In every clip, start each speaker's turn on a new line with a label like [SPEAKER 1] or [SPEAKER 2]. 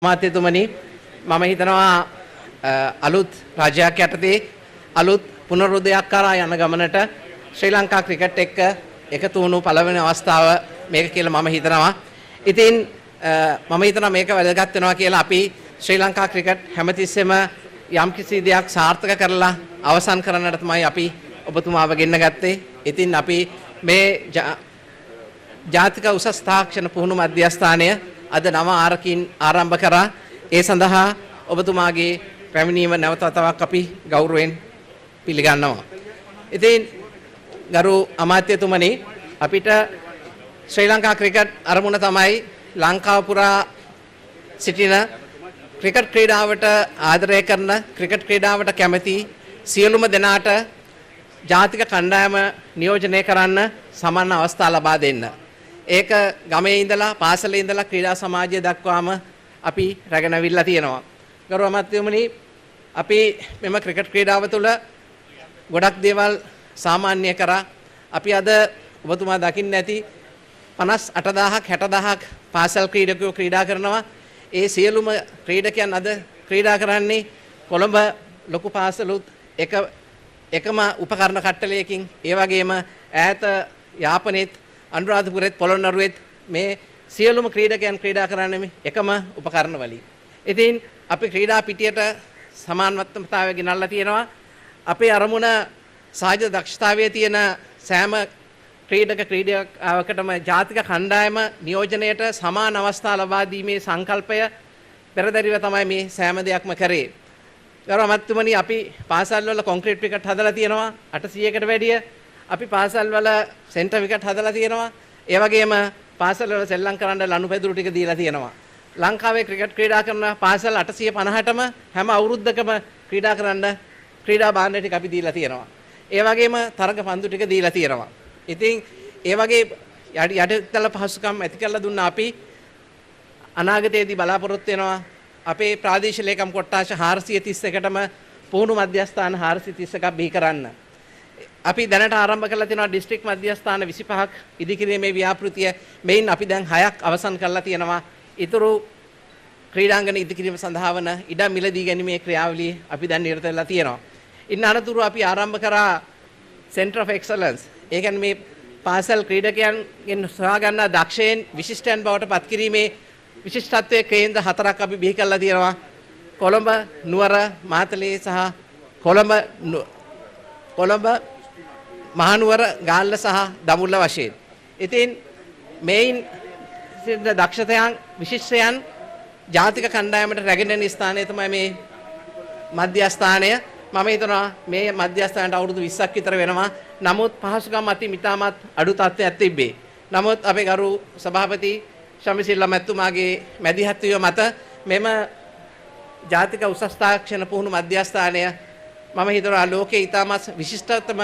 [SPEAKER 1] මාත්‍යතුමනි මම හිතනවා අලුත් රාජ්‍යයක් යටතේ අලුත් පුනරුදයක් කරා යන ගමනට ශ්‍රී ලංකා ක්‍රිකට් එක්ක එකතු වුණු පළවෙනි අවස්ථාව මේක කියලා මම හිතනවා. ඉතින් මම හිතනවා මේක වැදගත් වෙනවා කියලා අපි ශ්‍රී ලංකා ක්‍රිකට් හැමතිස්සෙම යම්කිසි දෙයක් සාර්ථක කරලා අවසන් කරන්නට තමයි අපි ඔබතුමාව ගෙන්න ගත්තේ. ඉතින් අපි මේ ජාතික උසස් තාක්ෂණ පුහුණු මධ්‍යස්ථානය අද නව ආරකින් ආරම්භ කරා. ඒ සඳහා ඔබතුමාගේ පැමිණීම නැවත තවක් අපි ගෞරවයෙන් පිළිගන්නවා. ඉතින් ගරු අමාත්‍යතුමනි අපිට ශ්‍රී ලංකා ක්‍රිකට් අරමුණ තමයි ලංකාව පුරා සිටින ක්‍රිකට් ක්‍රීඩාවට ආදරය කරන ක්‍රිකට් ක්‍රීඩාවට කැමති සියලුම දෙනාට ජාතික කණ්ඩායම නියෝජනය කරන්න සමාන අවස්ථා ලබා දෙන්න. ඒක ගමේ ඉඳලා පාසලේ ඉඳලා ක්‍රීඩා සමාජය දක්වාම අපි රැගෙන අවිල්ලා තියෙනවා. ගරු අමාත්‍යතුමනි අපි මෙම ක්‍රිකට් ක්‍රීඩාව තුළ ගොඩක් දේවල් සාමාන්‍ය කරා. අපි අද ඔබතුමා දකින්න ඇති 58000ක් 60000ක් පාසල් ක්‍රීඩකයෝ ක්‍රීඩා කරනවා. ඒ සියලුම ක්‍රීඩකයන් අද ක්‍රීඩා කරන්නේ කොළඹ ලොකු පාසලුත් එකම උපකරණ කට්ටලයකින් ඒ වගේම ඈත යාපනයේත් අනුරාධපුරෙත් පොළොන්නරුවෙත් මේ සියලුම ක්‍රීඩකයන් ක්‍රීඩා කරන්නේ එකම උපකරණ වලින්. ඉතින් අපි ක්‍රීඩා පිටියට සමානත්වතාවය ගෙනල්ලා තියෙනවා. අපේ අරමුණ සාහිත්‍ය දක්ෂතාවයේ තියෙන සෑම ක්‍රීඩකයකටම ජාතික කණ්ඩායම නියෝජනයට සමාන අවස්ථා ලබා දීමේ සංකල්පය පෙරදරිව තමයි මේ සෑම දෙයක්ම කරේ. ගරු අමාත්‍යතුමනි අපි පාසල් වල කොන්ක්‍රීට් විකට් හදලා තියෙනවා 800කට වැඩිය. අපි පාසල් වල සෙන්ටර් විකට් හදලා තියෙනවා. ඒ වගේම පාසල් වල සෙල්ලම් කරන්න ලනු පැදුරු ටික දීලා තියෙනවා. ලංකාවේ ක්‍රිකට් ක්‍රීඩා කරන පාසල් 850ටම හැම අවුරුද්දකම ක්‍රීඩා කරන්න ක්‍රීඩා භාණ්ඩ ටික අපි දීලා තියෙනවා. ඒ වගේම තරඟ පන්දු ටික දීලා තියෙනවා. ඉතින් ඒ වගේ යටිතල පහසුකම් ඇති කරලා දුන්න අපි අනාගතයේදී බලාපොරොත්තු වෙනවා අපේ ප්‍රාදේශීය ලේකම් කොට්ටාශ 431ටම පුහුණු මධ්‍යස්ථාන 431ක් බිහි කරන්න. අපි දැනට ආරම්භ කරලා තියෙනවා දිස්ත්‍රික් මධ්‍යස්ථාන 25ක් ඉදිකිරීමේ ව්‍යාපෘතිය. මෙයින් අපි දැන් 6ක් අවසන් කරලා තියෙනවා. ඊතුරු ක්‍රීඩාංගන ඉදිකිරීම සඳහා වන ඉඩම් මිලදී ගැනීමේ ක්‍රියාවලිය අපි දැන් නිරත වෙලා තියෙනවා. ඉන්න අනතුරු අපි ආරම්භ කරා Center of Excellence. ඒ කියන්නේ මේ පාසල් ක්‍රීඩකයන්ගෙන් සොයා ගන්නා දක්ෂයන් විශිෂ්ටයන් බවට පත් කිරීමේ විශිෂ්ටත්වයේ කේන්ද්‍ර 4ක් අපි බිහි කරලා තියෙනවා. කොළඹ, නුවර, මාතලේ සහ කොළඹ මහනුවර, ගාල්ල සහ දඹුල්ල වශයෙන්. ඉතින් මේයින් දක්ෂතයන් විශිෂ්ටයන් ජාතික කණ්ඩායමට රැගෙන යන ස්ථානය තමයි මේ මධ්‍යස්ථානය. මම හිතනවා මේ මධ්‍යස්ථානට අවුරුදු 20ක් විතර වෙනවා. නමුත් පහසුකම් අතින් ඉතාමත් අඩු තත්ත්වයක් තිබේ. නමුත් අපේ ගරු සභාපති ශමිසිල්ලා මැතිතුමාගේ මැදිහත් වීම මත මෙම ජාතික උසස් තාක්ෂණ පුහුණු මධ්‍යස්ථානය මම හිතනවා ලෝකයේ ඉතාමත් විශිෂ්ටතම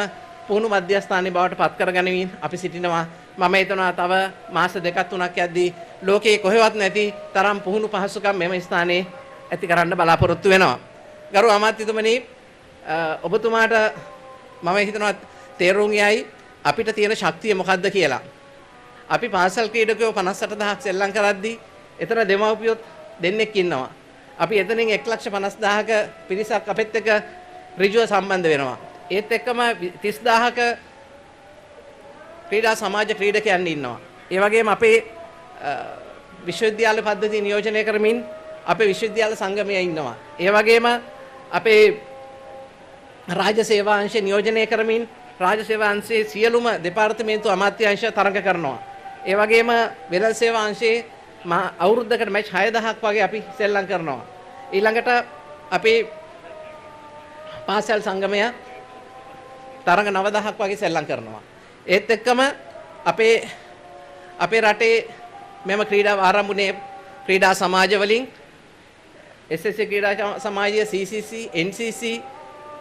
[SPEAKER 1] පුහුණු මධ්‍යස්ථානයේ බවට පත් කරගනිමින් අපි සිටිනවා. මම හිතනවා තව මාස දෙකක් තුනක් යද්දී ලෝකයේ කොහෙවත් නැති තරම් පුහුණු පහසුකම් මෙම ස්ථානයේ ඇති කරන්න බලාපොරොත්තු වෙනවා. ගරු අමාත්‍යතුමනි ඔබතුමාට මම හිතනවා තේරුම් යයි අපිට තියෙන ශක්තිය මොකක්ද කියලා. අපි පාසල් ක්‍රීඩකයෝ 58000ක් සෙල්ලම් කරද්දී එතන දෙමව්පියොත් දෙන්නෙක් ඉන්නවා. අපි එතනින් 1,50,000ක පිරිසක් අපෙත් එක්ක ඍජුව සම්බන්ධ වෙනවා. ඒත් එක්කම 30000ක ක්‍රීඩා සමාජ ක්‍රීඩකයන් ඉන්නවා. ඒ වගේම අපේ විශ්වවිද්‍යාල පද්ධතිය නියෝජනය කරමින් අපේ විශ්වවිද්‍යාල සංගමය ඉන්නවා. ඒ වගේම අපේ රාජ්‍ය සේවා අංශය නියෝජනය කරමින් රාජ්‍ය සේවා අංශයේ සියලුම දෙපාර්තමේන්තු අමාත්‍යාංශ තරඟ කරනවා. ඒ වගේම වෙළඳ සේවා අංශයේ අවුරුද්දකට මැච් 6000ක් වගේ අපි සෙල්ලම් කරනවා. ඊළඟට අපේ පාසල් සංගමය තරඟ 9000ක් වගේ සෙල්ලම් කරනවා. ඒත් එක්කම අපේ රටේ මෙම ක්‍රීඩා ආරම්භුනේ ක්‍රීඩා සමාජ වලින් SSC ක්‍රීඩා සමාජය, CCC, NCC,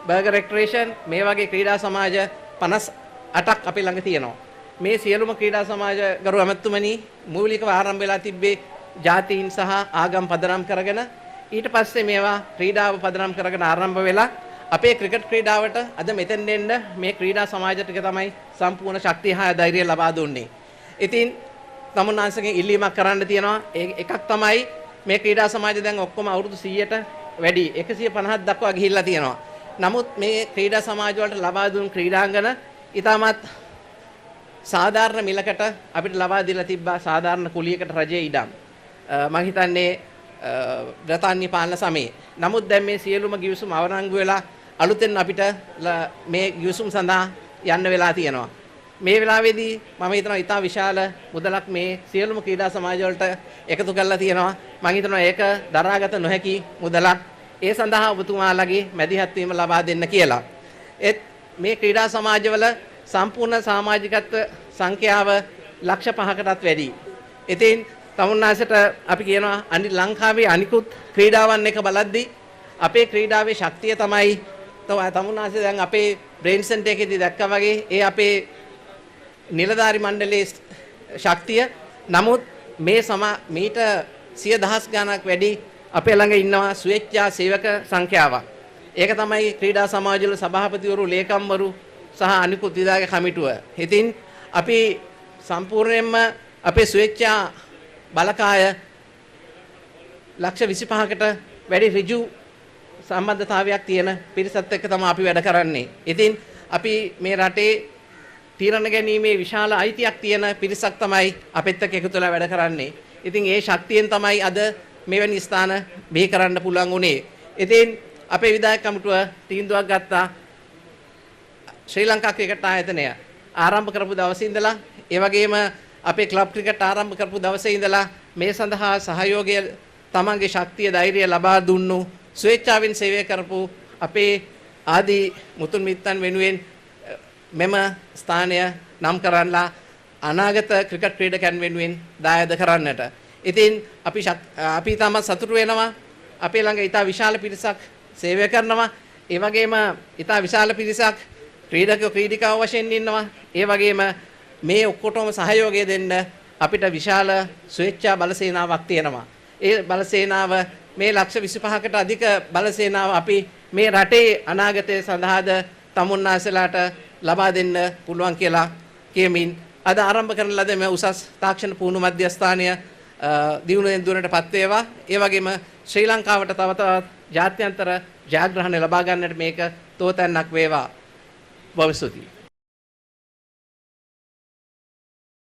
[SPEAKER 1] බර්ගර් රෙක්‍රේෂන් මේ වගේ ක්‍රීඩා සමාජ 58ක් අපි ළඟ තියෙනවා. මේ සියලුම ක්‍රීඩා සමාජ ගරු අමාත්‍යතුමනි මූලිකව ආරම්භ වෙලා තිබ්බේ ජාතීන් සහ ආගම් පදනම් කරගෙන ඊට පස්සේ මේවා ක්‍රීඩාව පදනම් කරගෙන ආරම්භ වෙලා අපේ ක්‍රිකට් ක්‍රීඩාවට අද මෙතෙන් එන්න මේ ක්‍රීඩා සමාජ ටික තමයි සම්පූර්ණ ශක්තිය හා ධෛර්යය ලබා දුන්නේ. ඉතින් තමුන්නාන්සේගෙන් ඉල්ලීමක් කරන්න තියෙනවා. එකක් තමයි මේ ක්‍රීඩා සමාජය දැන් ඔක්කොම අවුරුදු 100ට වැඩි 150ක් දක්වා ගිහිල්ලා තියෙනවා. නමුත් මේ ක්‍රීඩා සමාජ වලට ලබා දුන් ක්‍රීඩාංගන ඉතාමත් සාධාරණ මිලකට අපිට ලබා දීලා තිබ්බා සාධාරණ කුලියකට රජයේ ඉඩම්. මම හිතන්නේ බ්‍රිතාන්‍ය පාලන සමයේ. නමුත් දැන් මේ සියලුම ගිවිසුම් අවරංගු වෙලා අලුතෙන් අපිට මේ ගිවිසුම් සඳහා යන්න වෙලා තියෙනවා. මේ වෙලාවේදී මම හිතනවා ඉතා විශාල මුදලක් මේ සියලුම ක්‍රීඩා සමාජ වලට එකතු කරලා තියෙනවා. මම හිතනවා ඒක දරාගත නොහැකි මුදලක්. ඒ සඳහා ඔබතුමාලගේ මැදිහත් වීම ලබා දෙන්න කියලා. ඒත් මේ ක්‍රීඩා සමාජවල සම්පූර්ණ සමාජිකත්ව සංඛ්‍යාව ලක්ෂ 5කටත් වැඩි. ඉතින් තමුන්නාසට අපි කියනවා ලංකාවේ අනිකුත් ක්‍රීඩාවන් එක බලද්දී අපේ ක්‍රීඩාවේ ශක්තිය තමයි තමුන්නාසේ දැන් අපේ බ්‍රේන් සෙන්ටර් එකේදී දැක්කා වගේ ඒ අපේ නිලධාරි මණ්ඩලයේ ශක්තිය. නමුත් මේ මීට 100,000 ගණනක් වැඩි අපේ ළඟ ඉන්නවා ස්වේච්ඡා සේවක සංඛ්‍යාවක්. ඒක තමයි ක්‍රීඩා සමාජවල සභාපතිවරු, ලේකම්වරු සහ අනිකුත් විභාග කමිටුව. ඉතින් අපි සම්පූර්ණයෙන්ම අපේ ස්වේච්ඡා බලකාය ලක්ෂ 25කට වැඩි ඍජු සම්බන්ධතාවයක් තියෙන පිරිසත් එක්ක තමයි අපි වැඩ කරන්නේ. ඉතින් අපි මේ රටේ තීරණ ගැනීමේ විශාල අයිතියක් තියෙන පිරිසක් තමයි අපෙත් එක්ක එකතු වෙලා වැඩ කරන්නේ. ඉතින් ඒ ශක්තියෙන් තමයි අද මෙවැනි ස්ථාන බිහි කරන්න පුළුවන් වුණේ. ඉතින් අපේ විධායක කමිටුව තීන්දුවක් ගත්තා ශ්‍රී ලංකා ක්‍රිකට් ආයතනය ආරම්භ කරපු දවසේ ඉඳලා ඒ වගේම අපේ ක්ලබ් ක්‍රිකට් ආරම්භ කරපු දවසේ ඉඳලා මේ සඳහා සහයෝගය තමන්ගේ ශක්තිය ධෛර්යය ලබා දුන්නු ස්වේච්ඡාවෙන් සේවය කරපු අපේ ආදී මුතුන් මිත්තන් වෙනුවෙන් මෙම ස්ථානය නම් කරන්නලා අනාගත ක්‍රිකට් ක්‍රීඩකයන් වෙනුවෙන් දායද කරන්නට. ඉතින් අපි තමත් සතුටු වෙනවා. අපේ ළඟ ඉතා විශාල පිරිසක් සේවය කරනවා. ඒ වගේම ඉතා විශාල පිරිසක් ක්‍රීඩකයෝ ක්‍රීඩිකාව වශයෙන් ඉන්නවා. ඒ වගේම මේ ඔක්කොටම සහයෝගය දෙන්න අපිට විශාල ස්වේච්ඡා බලසේනාවක් තියෙනවා. ඒ බලසේනාව මේ ලක්ෂ 25කට අධික බලසේනාව අපි මේ රටේ අනාගතය සඳහාද තමුන්නාසලාට ලබා දෙන්න පුළුවන් කියලා කියමින් අද ආරම්භ කරන ලද මේ උසස් තාක්ෂණ පුහුණු මධ්‍යස්ථානය දියුණුවෙන් දුරටපත් වේවා. ඒ වගේම ශ්‍රී ලංකාවට තව තවත් ජාත්‍යන්තර ජයග්‍රහණ ලබා ගන්නට මේක තෝතැන්නක් වේවා. බොහොම ස්තුතියි.